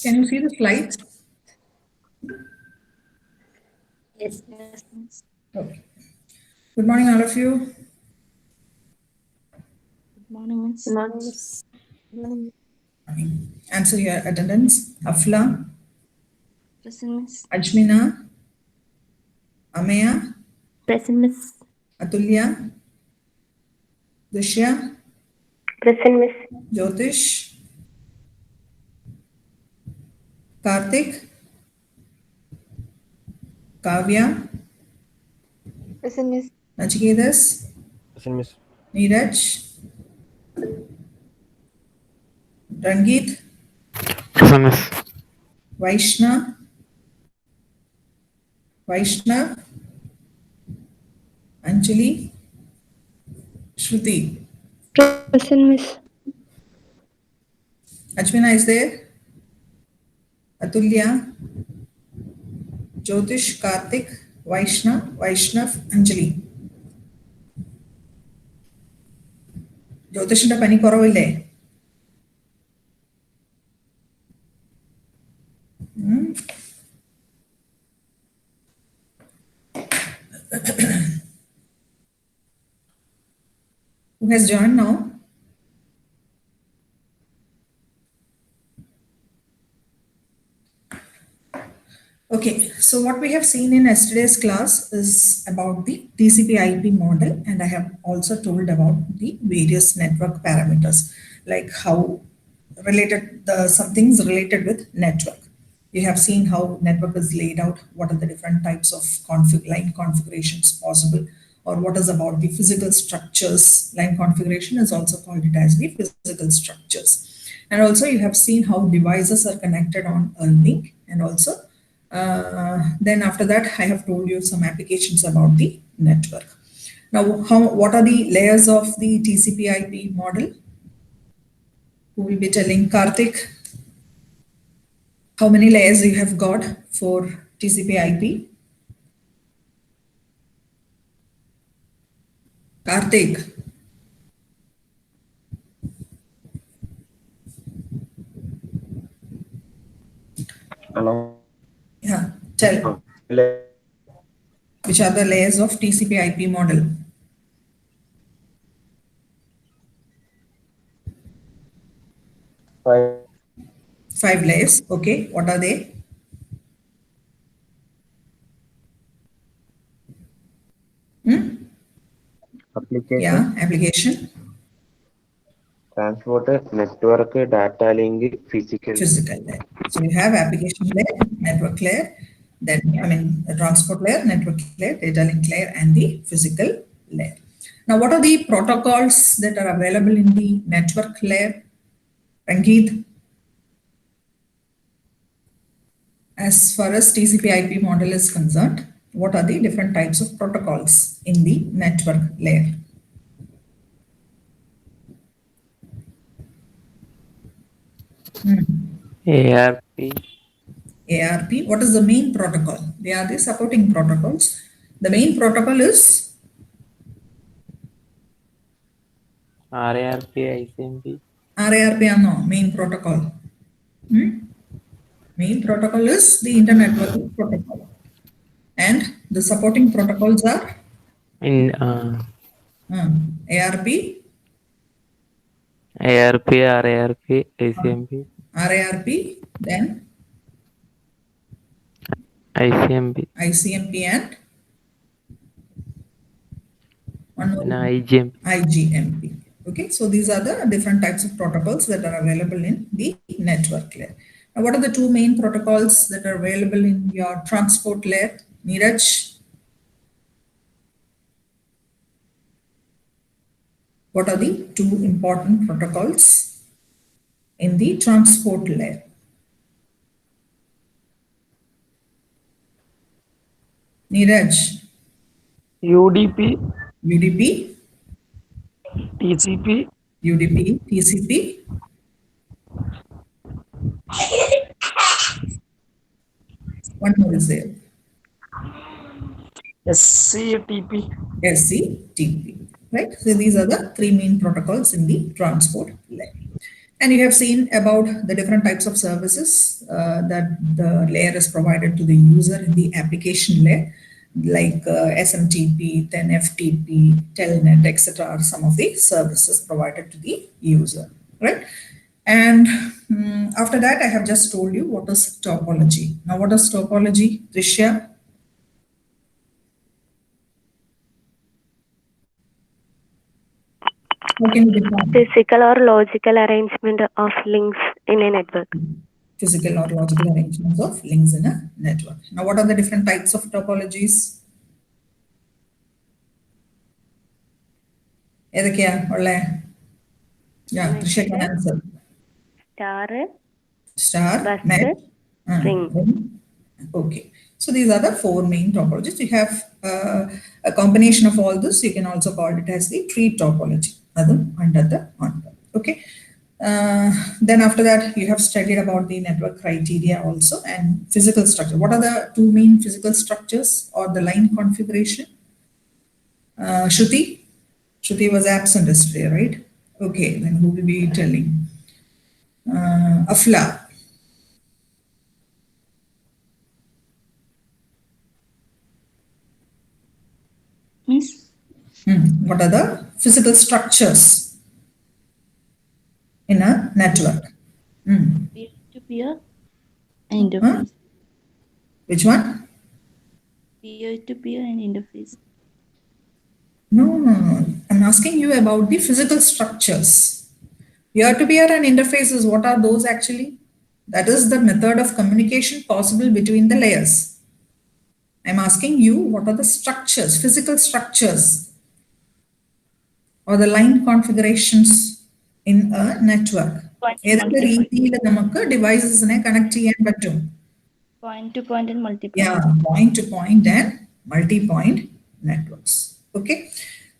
Can you see the slides? Yes, miss. Okay. Good morning, all of you. Good morning, miss. Good morning, miss. Good morning. Answer your attendance. Afla, Present, miss. Ajmina, Ameya, Present, miss. Atulya, Dushya, Present, miss. Jyotish, Karthik, Kavya, Present, miss. Nachiketas, Present, miss. Neeraj, Rangit, Present, miss. Vaishnav, Anjali, Shruti. Present, miss. Ajmina is there. Atulya, Jyotish, Karthik, Vaishnav, Anjali. ജ്യോതിഷിന്റെ പനി കുറവില്ലേ? Who has joined now? Okay, so what we have seen in yesterday's class is about the TCP/IP model, and I have also told about the various network parameters, like how related some things related with network. You have seen how network is laid out, what are the different types of line configurations possible, or what is about the physical structures. Line configuration is also called it as the physical structures. And also you have seen how devices are connected on a link, and also then after that, I have told you some applications about the network. Now, what are the layers of the TCP/IP model? Who will be telling? Karthik, how many layers you have got for TCP/IP? Karthik. Hello. Yeah, tell. Which are the layers of TCP/IP model? Five layers. Okay, what are they? Application. Yeah, application. Transport, network, data link, physical. Physical layer. So you have application layer, network layer, then the transport layer, network layer, data link layer, and the physical layer. Now, what are the protocols that are available in the network layer? Rangit, as far as TCP/IP model is concerned, what are the different types of protocols in the network layer? ARP. ARP, what is the main protocol? They are the supporting protocols. The main protocol is RARP, ICMP. RARP ano, main protocol. Main protocol is the Internet Networking Protocol. And the supporting protocols are ARP, RARP, ICMP. RARP, then ICMP and one more IGMP. Okay, so these are the different types of protocols that are available in the network layer. Now, what are the two main protocols that are available in your transport layer? Neeraj? What are the two important protocols in the transport layer? Neeraj? UDP, UDP, TCP, UDP, TCP. One more is there. SCTP. SCTP, right? So these are the three main protocols in the transport layer. And you have seen about the different types of services that the layer is provided to the user in the application layer, like SMTP, then FTP, Telnet, etc. are some of the services provided to the user, right? And after that, I have just told you what is topology. Now, what is topology, Trishya? How can you define? Physical or logical arrangement of links in a network. Physical or logical arrangements of links in a network. Now, what are the different types of topologies? ഏതൊക്കെയാ ഉള്ളേ? Yeah, Trisha can answer. Star, net, ring. Okay. So these are the four main topologies. You have a combination of all this. You can also call it as the tree topology. Under the on. Okay. Then after that, you have studied about the network criteria also and physical structure. What are the two main physical structures or the line configuration? Shruti? Shruti was absent yesterday, right? Okay, then who will be telling? Afla. Miss, What are the physical structures in a network? peer-to-peer and interface. Which one? Peer-to-peer and interface. No. I'm asking you about the physical structures. Peer-to-peer and interfaces, what are those actually? That is the method of communication possible between the layers. I'm asking you, what are the structures, physical structures, or the line configurations in a network? ഏതൊക്കെ രീതിയിൽ നമുക്ക് ഡിവൈസസിനെ connect ചെയ്യാൻ പറ്റും? Point to point and multi-point. Yeah, point to point and multi-point networks. Okay.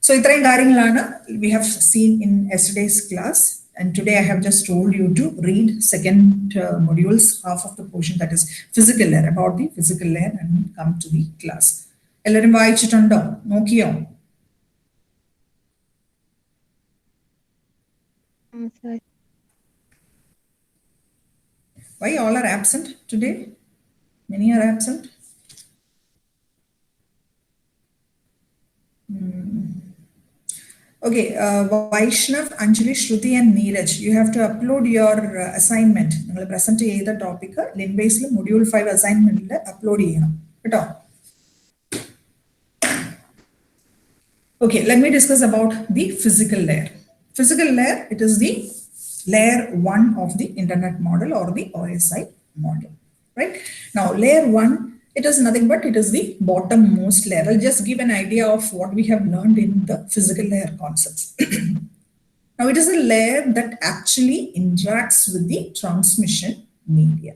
So ഇത്രയും കാര്യങ്ങളാണ് we have seen in yesterday's class. And today I have just told you to read second module's half of the portion, that is physical layer, about the physical layer, and come to the class. എല്ലാവരും വായിച്ചിട്ടുണ്ടോ? നോക്കിയോ? Why all are absent today? Many are absent. Okay, Vaishnav, Anjali, Shruti, and Neeraj, you have to upload your assignment. You will present the topic. Linbase module 5 assignment upload. Okay, let me discuss about the physical layer. Physical layer, it is the layer 1 of the internet model or the OSI model, right? Now, layer 1, it is nothing but it is the bottommost layer. I'll just give an idea of what we have learned in the physical layer concepts. Now, it is a layer that actually interacts with the transmission media,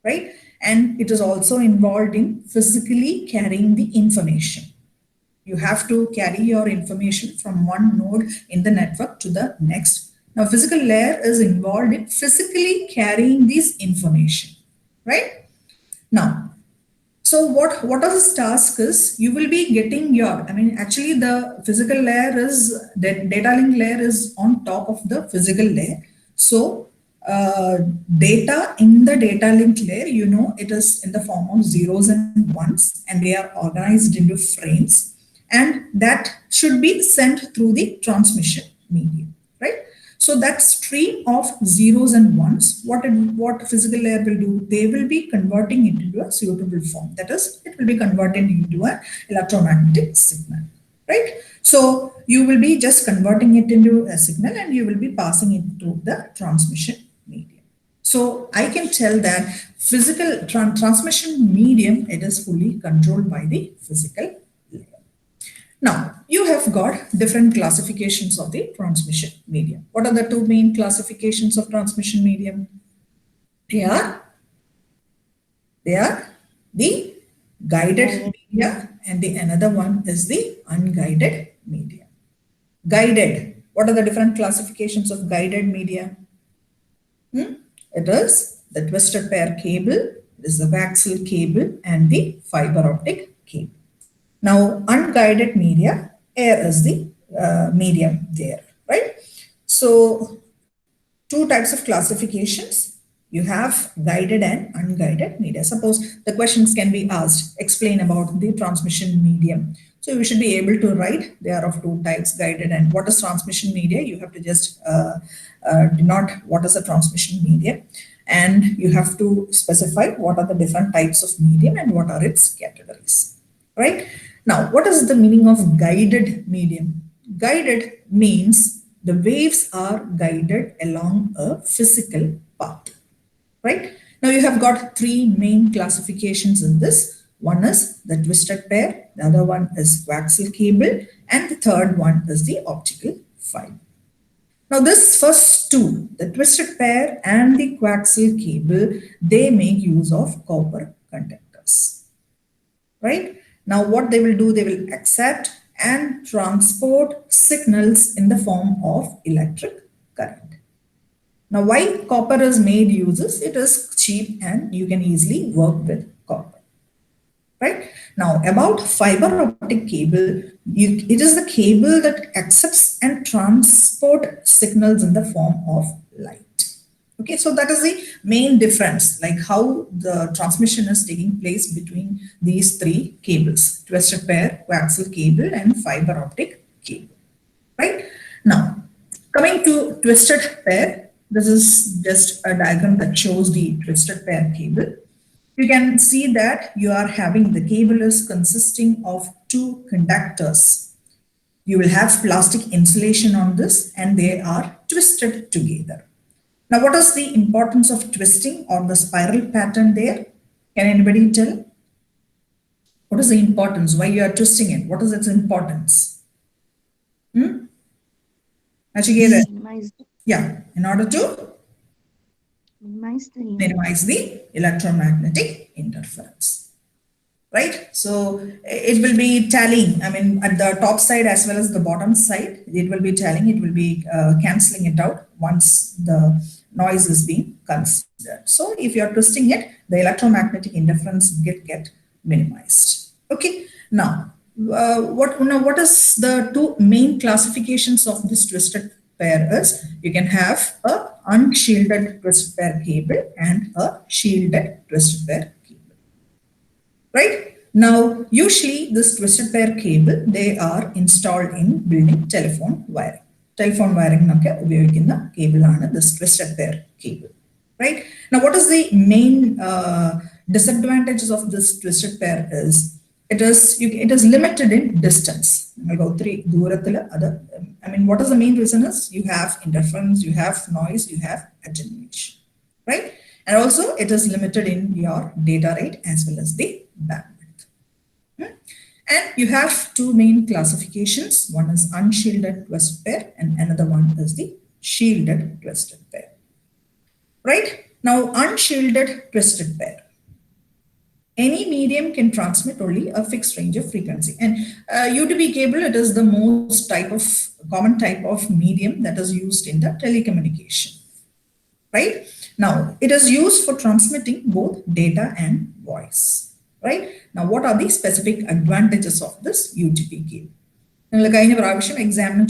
right? And it is also involved in physically carrying the information. You have to carry your information from one node in the network to the next. Now, physical layer is involved in physically carrying this information, right? Now, so what is this task is, you will be getting your, actually the physical layer is, the data link layer is on top of the physical layer. So data in the data link layer, it is in the form of zeros and ones, and they are organized into frames, and that should be sent through the transmission medium, right? So that stream of zeros and ones, what physical layer will do, they will be converting it into a suitable form. That is, it will be converted into an electromagnetic signal, right? So you will be just converting it into a signal, and you will be passing it through the transmission medium. So I can tell that physical transmission medium, it is fully controlled by the physical layer. Now, you have got different classifications of the transmission medium. What are the two main classifications of transmission medium? They are the guided media, and the another one is the unguided media. Guided, what are the different classifications of guided media? It is the twisted pair cable, it is the coaxial cable, and the fiber optic cable. Now, unguided media, air is the medium there, right? So, two types of classifications. You have guided and unguided media. Suppose the questions can be asked, explain about the transmission medium. So you should be able to write, they are of two types, guided and what is transmission media? You have to just denote what is a transmission medium, and you have to specify what are the different types of medium and what are its categories, right? Now, what is the meaning of guided medium? Guided means the waves are guided along a physical path, right? Now you have got three main classifications in this. One is the twisted pair, the other one is coaxial cable, and the third one is the optical fiber. Now this first two, the twisted pair and the coaxial cable, they make use of copper conductors, right? Now what they will do, they will accept and transport signals in the form of electric current. Now why copper is made uses, it is cheap and you can easily work with copper, right? Now about fiber optic cable, it is the cable that accepts and transport signals in the form of light. Okay, so that is the main difference, like how the transmission is taking place between these three cables, twisted pair, coaxial cable, and fiber optic cable, right? Now, coming to twisted pair, this is just a diagram that shows the twisted pair cable. You can see that you are having, the cable is consisting of two conductors. You will have plastic insulation on this and they are twisted together. Now, what is the importance of twisting or the spiral pattern there? Can anybody tell? What is the importance? Why you are twisting it? What is its importance? Nachiketa? Minimize, Yeah, in order to minimize the minimize the electromagnetic interference, right? So it will be tallying, I mean, at the top side as well as the bottom side, it will be tallying, it will be cancelling it out once the noise is being considered. So if you are twisting it, the electromagnetic interference get minimized. Okay, now what is the two main classifications of this twisted pair is? You can have a unshielded twisted pair cable and a shielded twisted pair cable, right? Now, usually this twisted pair cable, they are installed in building telephone wiring. Telephone wiring nokke ഉപയോഗിക്കുന്ന cable ആണ് this twisted pair cable, right? Now, what is the main disadvantages of this twisted pair is, it is limited in distance. I mean, what is the main reason is you have interference, you have noise, you have attenuation, right? And also it is limited in your data rate as well as the bandwidth. And you have two main classifications. One is unshielded twisted pair and another one is the shielded twisted pair, right? Now, unshielded twisted pair, any medium can transmit only a fixed range of frequency. And UTP cable, it is the most common type of medium that is used in the telecommunication, right? Now, it is used for transmitting both data and voice, right? Now, what are the specific advantages of this UTP cable? Exam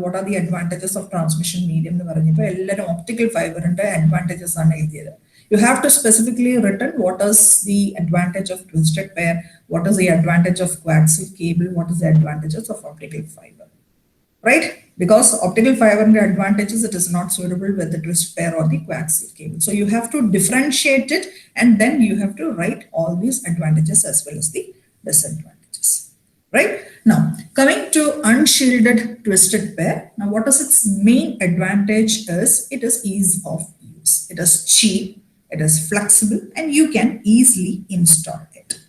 what are the advantages of transmission medium? Optical fiber advantages are. You have to specifically written what is the advantage of twisted pair, what is the advantage of coaxial cable, what is the advantages of optical fiber, right? Because optical fiber advantages, it is not suitable with the twisted pair or the coaxial cable. So you have to differentiate it and then you have to write all these advantages as well as the disadvantages, right? Now, coming to unshielded twisted pair. Now, what is its main advantage is, it is ease of use. It is cheap. It is flexible and you can easily install it,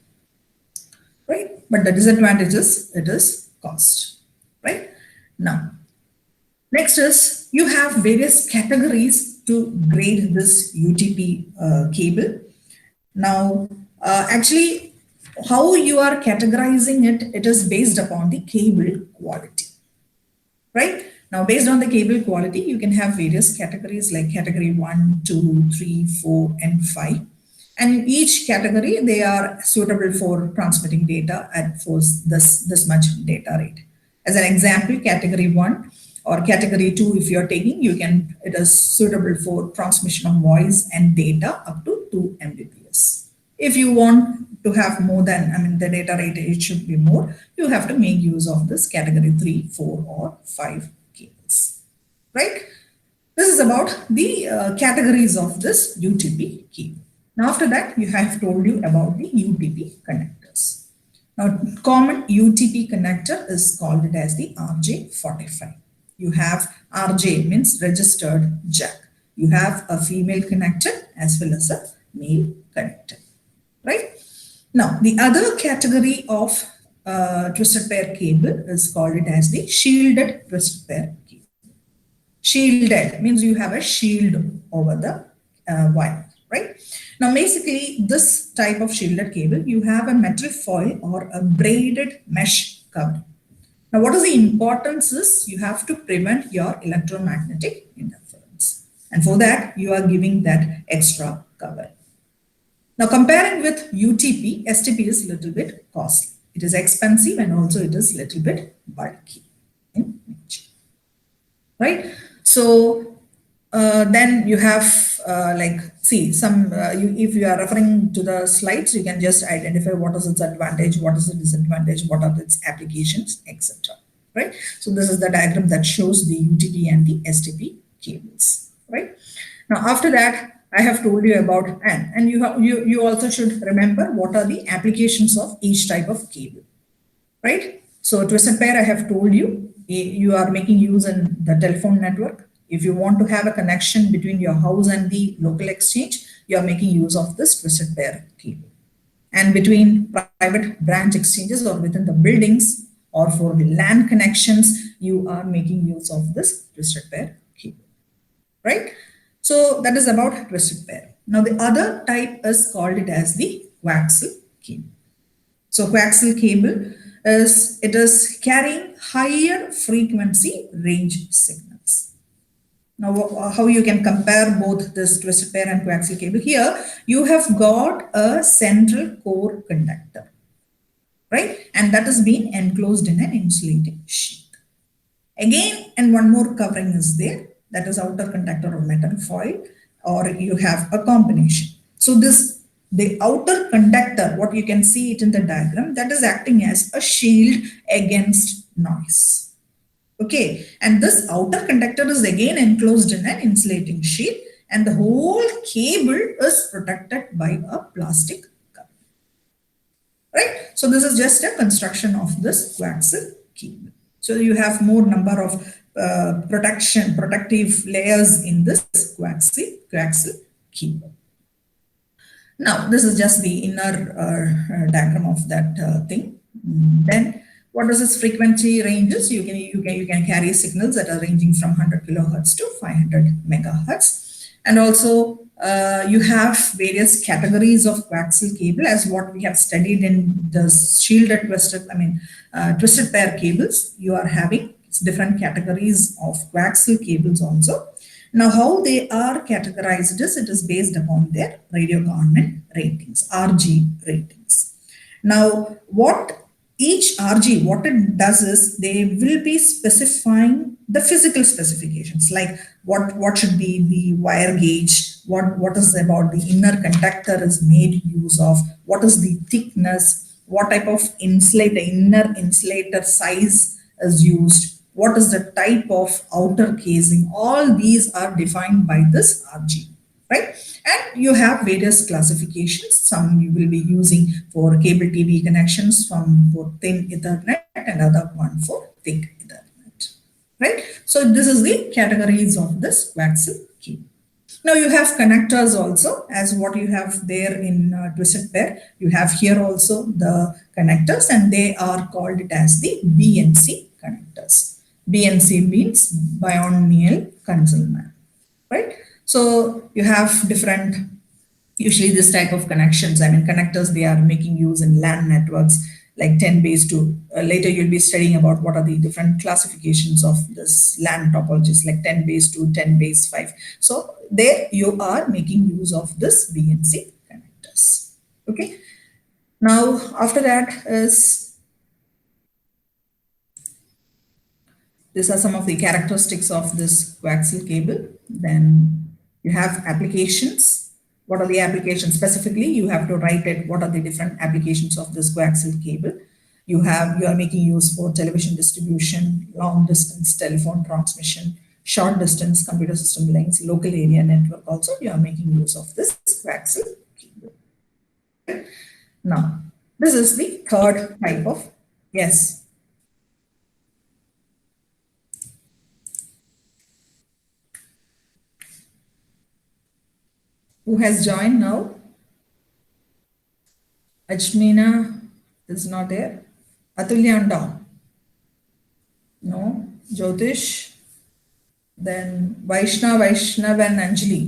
right? But the disadvantage is it is cost, right? Now, next is you have various categories to grade this UTP cable. Now, actually, how you are categorizing it, it is based upon the cable quality, right? Now, based on the cable quality, you can have various categories like category 1, 2, 3, 4, and 5. And in each category, they are suitable for transmitting data at this much data rate. As an example, category 1, or category 2 if you're taking, it is suitable for transmission of voice and data up to 2 Mbps. If you want to have more than, the data rate, it should be more, you have to make use of this category 3, 4 or 5 cables, right? This is about the categories of this UTP cable. Now after that, I have told you about the UTP connectors. Now common UTP connector is called it as the RJ45. You have RJ means registered jack. You have a female connector as well as a male connector, right? Now the other category of twisted pair cable is called it as the shielded twisted pair cable. Shielded means you have a shield over the wire, right? Now, basically, this type of shielded cable, you have a metal foil or a braided mesh cover. Now, what is the importance is you have to prevent your electromagnetic interference. And for that, you are giving that extra cover. Now, comparing with UTP, STP is a little bit costly. It is expensive and also it is a little bit bulky in nature, right? So then you have if you are referring to the slides, you can just identify what is its advantage, what is the disadvantage, what are its applications, etc. Right? So this is the diagram that shows the UTP and the STP cables, right? Now after that, I have told you about, and you also should remember what are the applications of each type of cable, right? So twisted pair, I have told you, you are making use in the telephone network. If you want to have a connection between your house and the local exchange, you are making use of this twisted pair cable. And between private branch exchanges or within the buildings or for the LAN connections, you are making use of this twisted pair cable, right? So that is about twisted pair. Now the other type is called it as the coaxial cable. So coaxial cable is carrying higher frequency range signals. Now, how you can compare both this twisted pair and coaxial cable? Here, you have got a central core conductor, right? And that is being enclosed in an insulating sheet. Again, and one more covering is there, that is outer conductor or metal foil, or you have a combination. So the outer conductor, what you can see it in the diagram, that is acting as a shield against noise. Okay, and this outer conductor is again enclosed in an insulating sheet, and the whole cable is protected by a plastic cover. Right? So this is just a construction of this coaxial cable. So you have more number of protective layers in this coaxial cable. Now, this is just the inner diagram of that thing. Then, what is its frequency ranges? You can carry signals that are ranging from 100 kilohertz to 500 megahertz, and also you have various categories of coaxial cable as what we have studied in the shielded twisted pair cables. You are having different categories of coaxial cables also. Now, how they are categorized is it is based upon their radio government ratings, RG ratings. Now, what each RG, what it does is they will be specifying the physical specifications, like what should be the wire gauge, what is about the inner conductor is made use of, what is the thickness, what type of inner insulator size is used, what is the type of outer casing. All these are defined by this RG, right? And you have various classifications. Some you will be using for cable TV connections, some for thin Ethernet, and other one for thick Ethernet, right? So this is the categories of this coaxial cable. Now you have connectors also, as what you have there in twisted pair. You have here also the connectors, and they are called it as the BNC connectors. BNC means binomial concealment, right? So you have different, usually this type of connections, connectors, they are making use in LAN networks like 10 base 2. Later you'll be studying about what are the different classifications of this LAN topologies like 10 base 2, 10 base 5. So there you are making use of this BNC connectors. Okay. Now after that is these are some of the characteristics of this coaxial cable. Then you have applications. What are the applications? Specifically, you have to write it. What are the different applications of this coaxial cable? You are making use for television distribution, long distance telephone transmission, short distance computer system links, local area network. Also, you are making use of this coaxial cable. Now, this is the third type of, yes. Who has joined now? Ajmina is not there. Atulya Unda? No. Jyotish? Then Vaishnav and Anjali.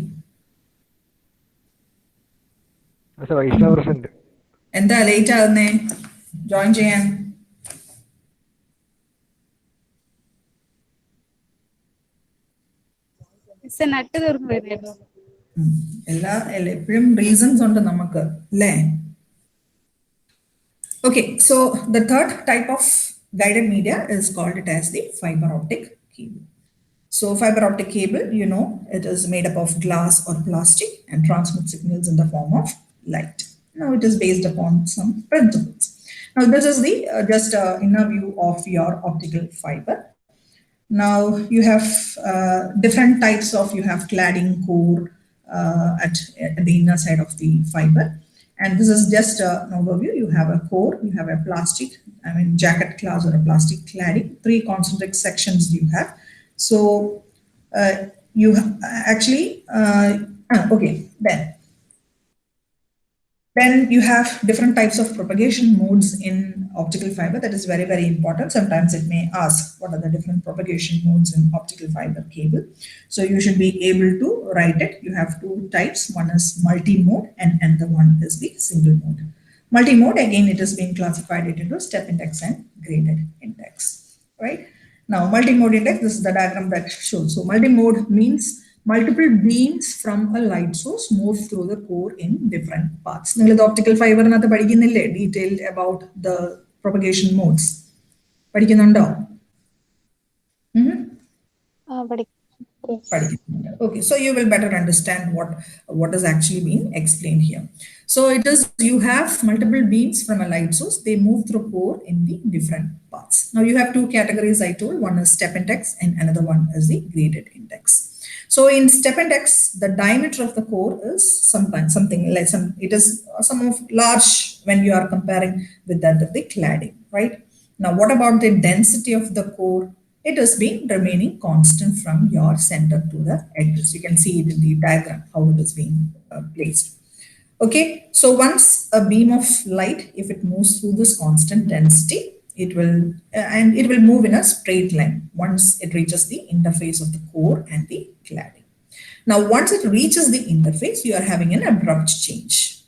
Vaishnav present. Enda late aadne join cheyan. നട്ട് തീർന്നു വരുന്നു എപ്പോഴും reasons ഉണ്ട് നമുക്ക് അല്ലേ? Okay, so the third type of guided media is called it as the fiber optic cable. So fiber optic cable, you know, it is made up of glass or plastic and transmits signals in the form of light. Now it is based upon some principles. Now this is the just inner view of your optical fiber. Now you have different types of, you have cladding core at the inner side of the fiber. And this is just an overview. You have a core, you have a plastic, jacket class or a plastic cladding, 3 concentric sections you have. So you actually, okay, then you have different types of propagation modes in optical fiber. That is very, very important. Sometimes it may ask what are the different propagation modes in optical fiber cable. So you should be able to write it. You have 2 types. One is multi-mode and another one is the single mode. Multi-mode, again, it is being classified into step index and graded index, right? Now, multi-mode index, this is the diagram that shows. So multi-mode means multiple beams from a light source move through the core in different paths. You the optical fiber detailed about the propagation modes. Okay, so you will better understand what is actually being explained here. So it is, you have multiple beams from a light source, they move through core in the different paths. Now you have 2 categories I told, one is step index and another one is the graded index. So in step index, the diameter of the core is something like it is some of large when you are comparing with that of the cladding, right? Now what about the density of the core? It has been remaining constant from your center to the edges. You can see it in the diagram, how it is being placed. Okay, so once a beam of light, if it moves through this constant density, it will move in a straight line once it reaches the interface of the core and the cladding. Now, once it reaches the interface, you are having an abrupt change.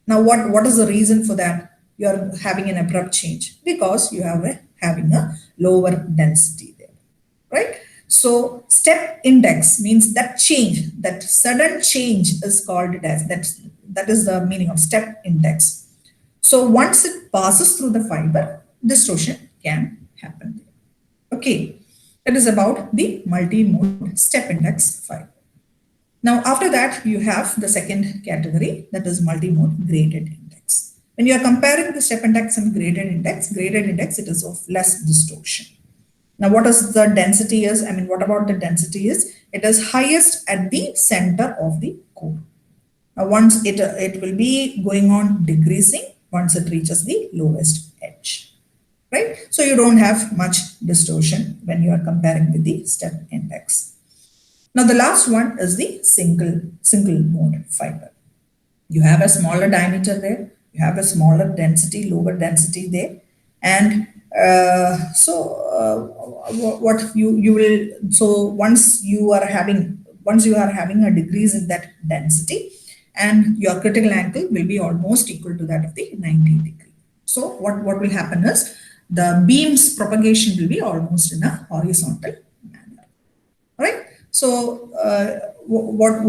Now, what is the reason for that? You are having an abrupt change because you are having a lower density there, right? So step index means that change, that sudden change is called it as, that is the meaning of step index. So once it passes through the fiber, distortion can happen. Okay, that is about the multi-mode step index fiber. Now after that, you have the second category, that is multi-mode graded index. When you are comparing the step index and graded index, it is of less distortion. Now what is the density is, what about the density is, it is highest at the center of the core. Now once it will be going on decreasing once it reaches the lowest edge, right? So you don't have much distortion when you are comparing with the step index. Now the last one is the single mode fiber. You have a smaller diameter there, you have a smaller density, lower density there, and what you will, so once you are having a decrease in that density, and your critical angle will be almost equal to that of the 90 degree. So what will happen is the beam's propagation will be almost in a horizontal manner, right? So what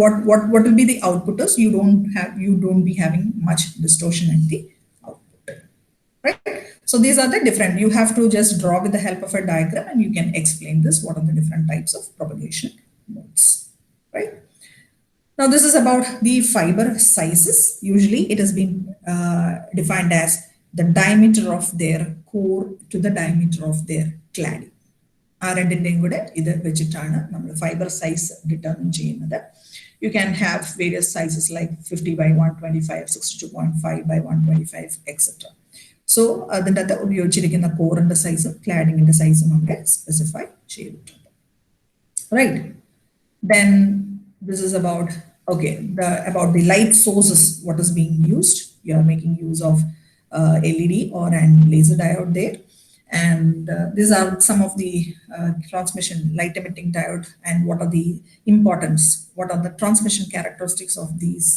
will be the output is you don't be having much distortion at the output, right? So these are the different, you have to just draw with the help of a diagram and you can explain this, what are the different types of propagation modes, right? Now this is about the fiber sizes. Usually it has been defined as the diameter of their core to the diameter of their cladding. ആ രണ്ടിൻ്റെയും കൂടെ ഇത് വെച്ചിട്ടാണ് നമ്മൾ fibre size determine ചെയ്യുന്നത്. You can have various sizes like 50 by 125, 62.5 by 125, etc. So അതിൻ്റെ അകത്ത് ഉപയോഗിച്ചിരിക്കുന്ന കോറിന്റെ സൈസും ക്ലാഡിങ്ങിന്റെ സൈസും അവിടെ സ്പെസിഫൈ ചെയ്തിട്ടുണ്ട്. Right. Then this is about, okay, about the light sources, what is being used. You are making use of LED or an laser diode there. And these are some of the transmission light emitting diode and what are the importance, what are the transmission characteristics of these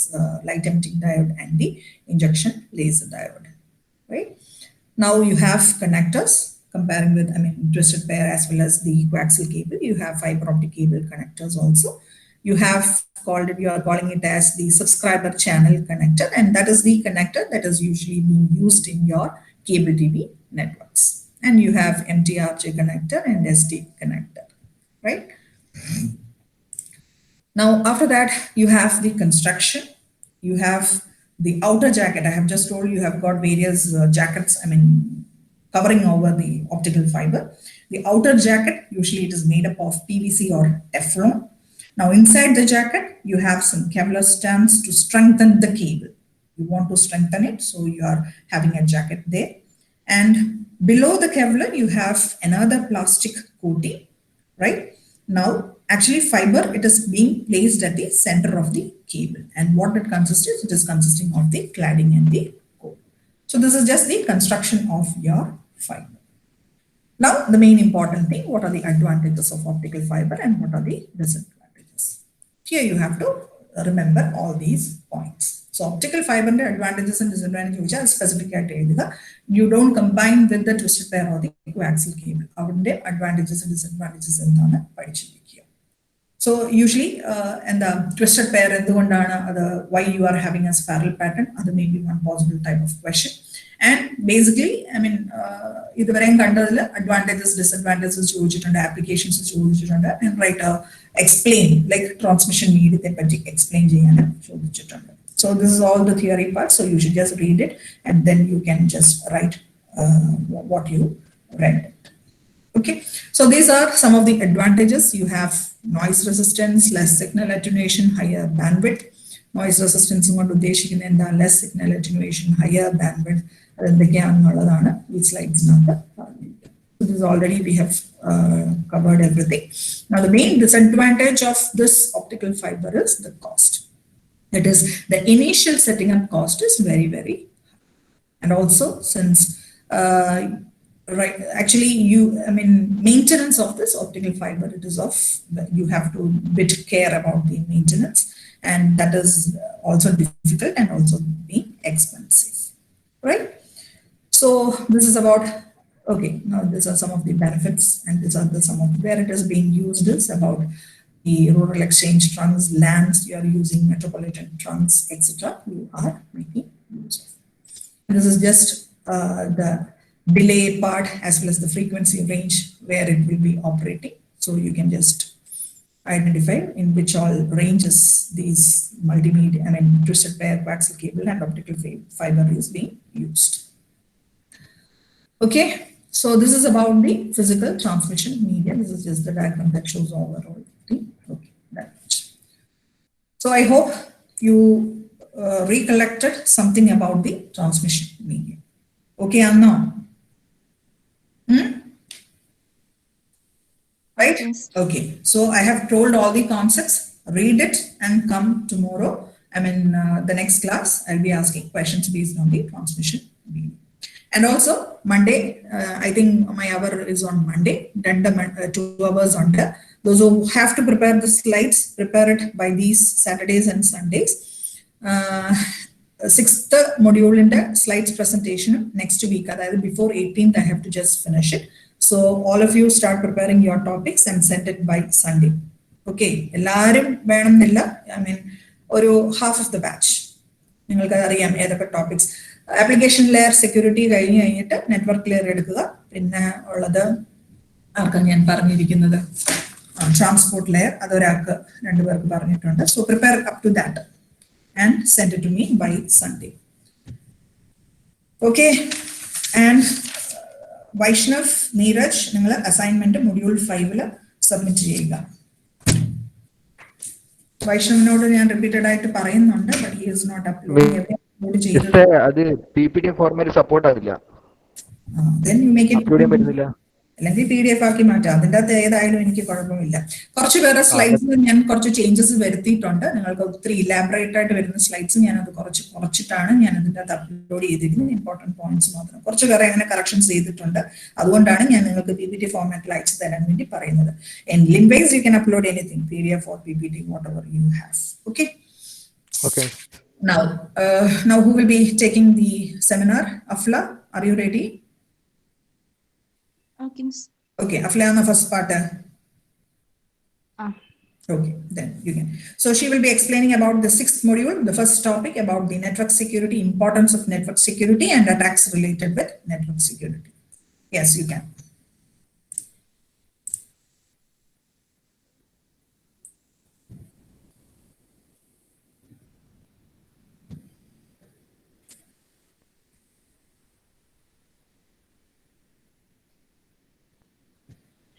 light emitting diode and the injection laser diode, right? Now you have connectors comparing with, twisted pair as well as the coaxial cable. You have fiber optic cable connectors also. You have you are calling it as the subscriber channel connector, and that is the connector that is usually being used in your cable TV networks. And you have MTRJ connector and SD connector, right? Now, after that, you have the construction. You have the outer jacket. I have just told you have got various jackets, covering over the optical fiber. The outer jacket, usually it is made up of PVC or Teflon. Now, inside the jacket, you have some Kevlar strands to strengthen the cable. You want to strengthen it, so you are having a jacket there. And below the Kevlar, you have another plastic coating, right? Now, actually fiber, it is being placed at the center of the cable. And what it consists is, it is consisting of the cladding and the core. So this is just the construction of your fiber. Now, the main important thing, what are the advantages of optical fiber and what are the disadvantages? Here you have to remember all these points. So optical fiber advantages and disadvantages which are specific at you don't combine with the twisted pair or the coaxial cable. Our advantages and disadvantages in the So usually in the twisted pair, why you are having a spiral pattern, that may be one possible type of question. And basically, advantages, disadvantages, applications, and write explain like transmission need explain. So this is all the theory part. So you should just read it and then you can just write what you read. Okay. So these are some of the advantages. You have noise resistance, less signal attenuation, higher bandwidth. Noise resistance less signal attenuation, higher bandwidth. Which slides number. So this is already we have covered everything. Now the main disadvantage of this optical fiber is the cost. That is, the initial setting up cost is very, very high. And also since, actually maintenance of this optical fiber, it is you have to bit care about the maintenance, and that is also difficult and also being expensive, right? So this is about, okay, now these are some of the benefits and these are some of where it is being used is about the rural exchange trunks, lands, you are using metropolitan trunks, etc. You are making use of. And this is just the delay part as well as the frequency range where it will be operating. So you can just identify in which all ranges these multimedia, twisted pair, coaxial cable, and optical fiber is being used. Okay, so this is about the physical transmission media. This is just the diagram that shows overall. Okay, that much. So I hope you recollected something about the transmission media. Okay, Anna? Right? Yes. Okay, so I have told all the concepts. Read it and come tomorrow. The next class, I'll be asking questions based on the transmission media. And also Monday, I think my hour is on Monday, 2 hours under. Those who have to prepare the slides, prepare it by these Saturdays and Sundays. 6th module in the slides presentation next week, before 18th, I have to just finish it. So all of you start preparing your topics and send it by Sunday. Okay, half of the batch. നിങ്ങൾക്ക് അറിയാം ഏതൊക്കെ topics. Application layer security കഴിഞ്ഞിട്ട് network layer എടുക്കുക. പിന്നെ ഉള്ളത് ആർക്കാണ് ഞാൻ പറഞ്ഞിരിക്കുന്നത്, ട്രാൻസ്പോർട്ട് ലെയർ, അതൊരാൾക്ക് രണ്ടുപേർക്ക് പറഞ്ഞിട്ടുണ്ട്. So prepare up to that and send it to me by Sunday. Okay, and Vaishnav, Neeraj, നിങ്ങൾ അസൈൻമെന്റ് മൊഡ്യൂൾ 5 സബ്മിറ്റ് ചെയ്യുക. വൈഷ്ണവിനോട് ഞാൻ റിപ്പീറ്റഡ് ആയിട്ട് പറയുന്നുണ്ട്, but he is not upload ചെയ്തത്. അത് PPT ഫോർമാറ്റ് സപ്പോർട്ട് ആവില്ല, then you make it upload ചെയ്യാൻ പറ്റുന്നില്ല. അല്ലെങ്കിൽ PDF ആക്കി മാറ്റാം. അതിൻ്റെ അകത്ത് ഏതായാലും എനിക്ക് കുഴപ്പമില്ല. കുറച്ച് പേരുടെ സ്ലൈഡ്സിൽ ഞാൻ കുറച്ച് ചേഞ്ചസ് വരുത്തിയിട്ടുണ്ട്. നിങ്ങൾക്ക് ഒത്തിരി ഇലാബറേറ്റ് ആയിട്ട് വരുന്ന സ്ലൈഡ്സ് ഞാനത് കുറച്ചിട്ടാണ് ഞാൻ അതിൻ്റെ അകത്ത് അപ്ലോഡ് ചെയ്തിരിക്കുന്നത്. ഇമ്പോർട്ടൻറ്റ് പോയിന്റ്സ് മാത്രം. കുറച്ച് പേരെ അങ്ങനെ കറക്ഷൻസ് ചെയ്തിട്ടുണ്ട്. അതുകൊണ്ടാണ് ഞാൻ നിങ്ങൾക്ക് PPT ഫോർമാറ്റിൽ അയച്ചു തരാൻ വേണ്ടി പറയുന്നത്. In Limbase you can upload anything, PDF or PPT, whatever you have. Okay. Okay. Now who will be taking the seminar? Afla, are you ready? Okay, miss. Okay, Afla on the first part. Okay, then you can. So she will be explaining about the 6th module, the first topic about the network security, importance of network security and attacks related with network security. Yes, you can.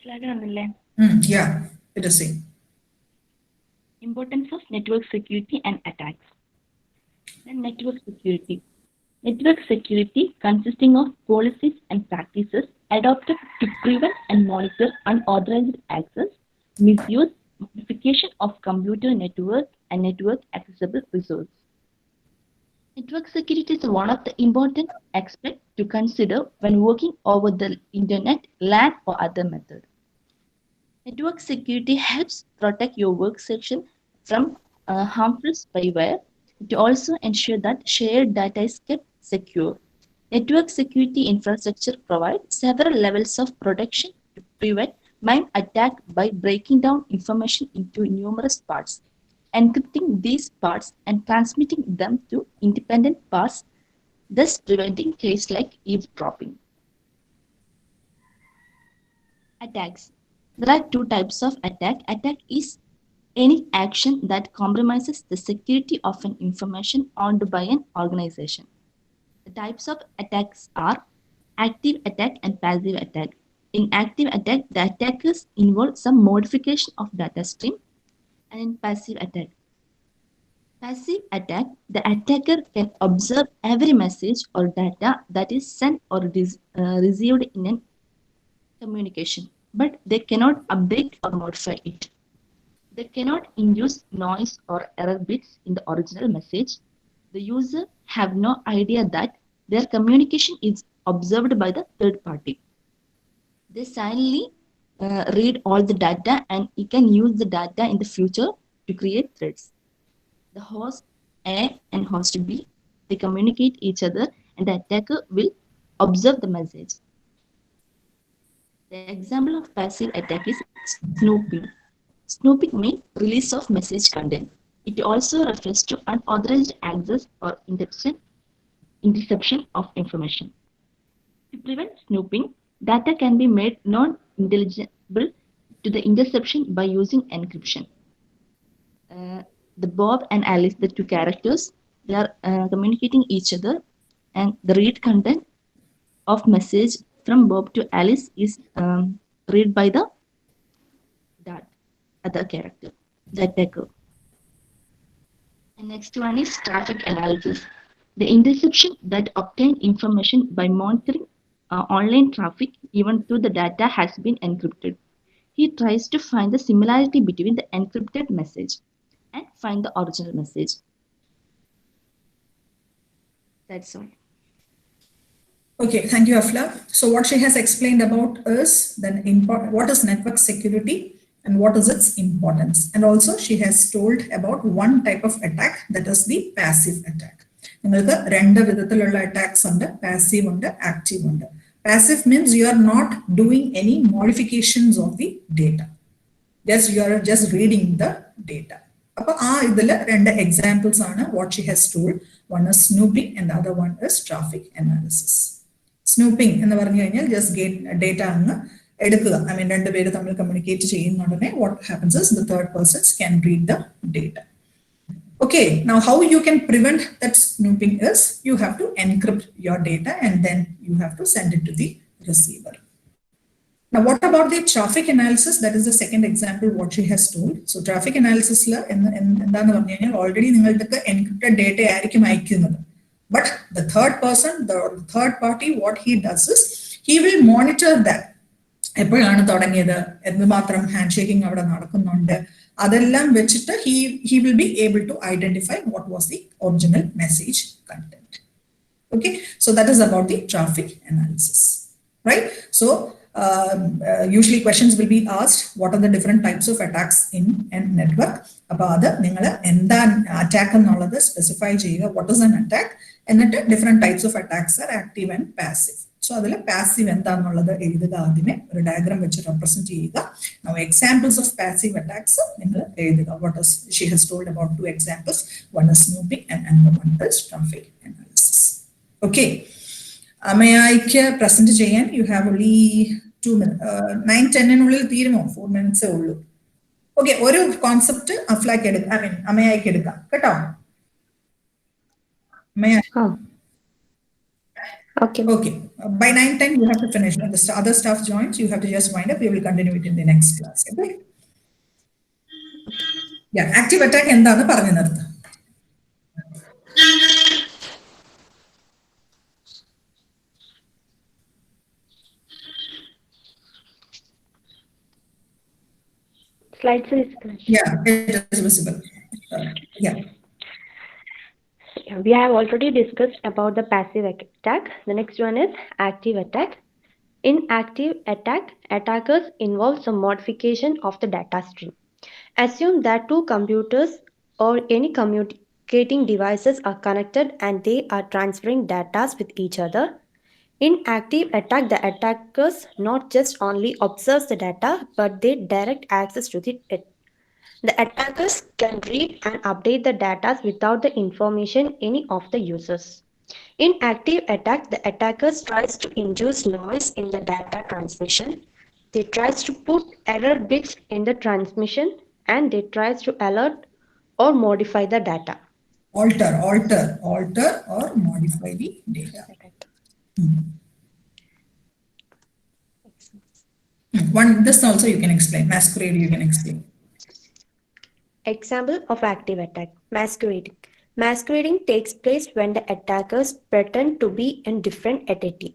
Slide ഒന്നല്ലേ? Yeah, it is same. Importance of network security and attacks. Then network security. Network security consisting of policies and practices adopted to prevent and monitor unauthorized access, misuse, modification of computer network and network accessible resources. Network security is one of the important aspects to consider when working over the internet, LAN or other method. Network security helps protect your workstation from harmful spyware. It also ensures that shared data is kept secure. Network security infrastructure provides several levels of protection to prevent MIME attack by breaking down information into numerous parts, encrypting these parts and transmitting them to independent parts, thus preventing cases like eavesdropping. Attacks. There are two types of attack. Attack is any action that compromises the security of an information owned by an organization. The types of attacks are active attack and passive attack. In active attack, the attackers involve some modification of data stream, and in passive attack, the attacker can observe every message or data that is sent or received in a communication, but they cannot update or modify it. They cannot induce noise or error bits in the original message. The user have no idea that their communication is observed by the third party. They silently read all the data and he can use the data in the future to create threats. The host A and host B, they communicate each other and the attacker will observe the message. The example of passive attack is snooping. Snooping means release of message content. It also refers to unauthorized access or interception of information. To prevent snooping, data can be made non-intelligible to the interception by using encryption. The Bob and Alice, the two characters, they are communicating each other, and the read content of message from Bob to Alice is read by the other character, the attacker. And next one is traffic analysis. The interception that obtain information by monitoring online traffic even though the data has been encrypted. He tries to find the similarity between the encrypted message and find the original message. That's all. Okay, thank you, Afla. So what she has explained about is then what is network security and what is its importance. And also she has told about one type of attack, that is the passive attack. നിങ്ങൾക്ക് രണ്ട് വിധത്തിലുള്ള attacks ഉണ്ട്, passive ഉണ്ട്, active ഉണ്ട്. Passive means you are not doing any modifications of the data. Yes, you are just reading the data. അപ്പോൾ ആ ഇതിൽ രണ്ട് എക്സാമ്പിൾസ് ആണ് what she has told. One is snooping and the other one is traffic analysis. Snooping എന്ന് പറഞ്ഞു കഴിഞ്ഞാൽ just get data അങ്ങ് എടുക്കുക. I mean രണ്ടുപേര് തമ്മിൽ communicate ചെയ്യുന്നുടനെ what happens is the third persons can read the data. Okay, now how you can prevent that snooping is you have to encrypt your data and then you have to send it to the receiver. Now, what about the traffic analysis? That is the second example what she has told. So, traffic analysis already encrypted data ആയിരിക്കും അയക്കുന്നത്. But the third person, the third party, what he does is he will monitor that. എപ്പോഴാണ് തുടങ്ങിയത്, എന്തുമാത്രം hand shaking അവിടെ നടക്കുന്നുണ്ട്, അതെല്ലാം വെച്ചിട്ട് he will be able to identify what was the original message content. Okay, so that is about the traffic analysis, right? So usually questions will be asked, what are the different types of attacks in a network? അപ്പോൾ അത് നിങ്ങൾ എന്താ attack എന്നുള്ളത് specify ചെയ്യുക, what is an attack, എന്നിട്ട് different types of attacks are active and passive. So അതിൽ passive എന്താണെന്നുള്ളത് എഴുതുക, ആദ്യമേ ഒരു ഡയഗ്രാം വെച്ച് റെപ്രസെന്റ് ചെയ്യുക. Now examples of passive attacks നിങ്ങൾ എഴുതുക. What is she has told about 2 examples. One is snooping and another one is traffic analysis. Okay. അമയായിക്ക് പ്രസന്റ് ചെയ്യാൻ യു ഹാവ് ഓൺലി 2 minutes. 9-10 തീരുമോ? 4 minutes ഉള്ളൂ. ഓക്കെ, ഒരു concept അഫ്ലാക്ക് എടുക്കാം, ഐ മീൻ അമയായിക്ക് എടുക്കാം കേട്ടോ. Okay. Okay. By 9-10 you have to finish. When the other staff joins, you have to just wind up. We will continue it in the next class. Okay. Yeah, active attack എന്താന്ന് പറഞ്ഞു നിർത്താം. Slides is correct. Yeah, it is visible. Yeah. We have already discussed about the passive attack. The next one is active attack. In active attack, attackers involve some modification of the data stream. Assume that 2 computers or any communicating devices are connected and they are transferring data with each other. In active attack, the attackers not just only observe the data, but they direct access to it. The attackers can read and update the data without the information any of the users. In active attack, the attackers tries to induce noise in the data transmission. They tries to put error bits in the transmission and they tries to alert or modify the data. Alter or modify the data. One, this also you can explain. Masquerade you can explain. Example of active attack. Masquerading. Masquerading takes place when the attackers pretend to be a different entity.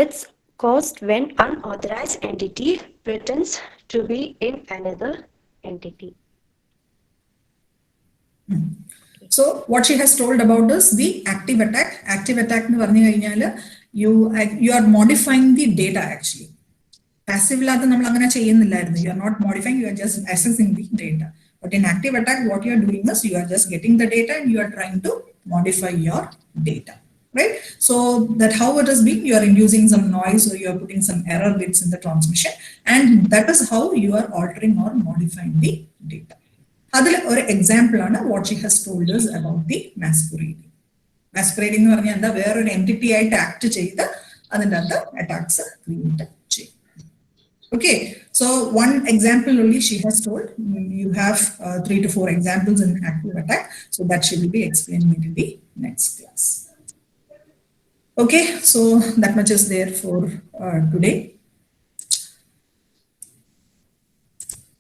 It's caused when unauthorized entity pretends to be in another entity. So what she has told about is the active attack. Active attack nu parnu kayinal you are modifying the data actually. Passive ladha nammal angana cheyyunnillayirunnu. You are not modifying, you are just accessing the data. But in active attack, what you are doing is you are just getting the data and you are trying to modify your data, right? So that how it is being, you are inducing some noise or you are putting some error bits in the transmission, and that is how you are altering or modifying the data. Adil or example ana what she has told us about the masquerading. Masquerading nu parnja enda vera or entity aayittu act cheyida adinte attacks create cheyum. Okay, so one example only she has told. You have 3 to 4 examples in active attack, so that she will be explaining it in the next class. Okay, so that much is there for today.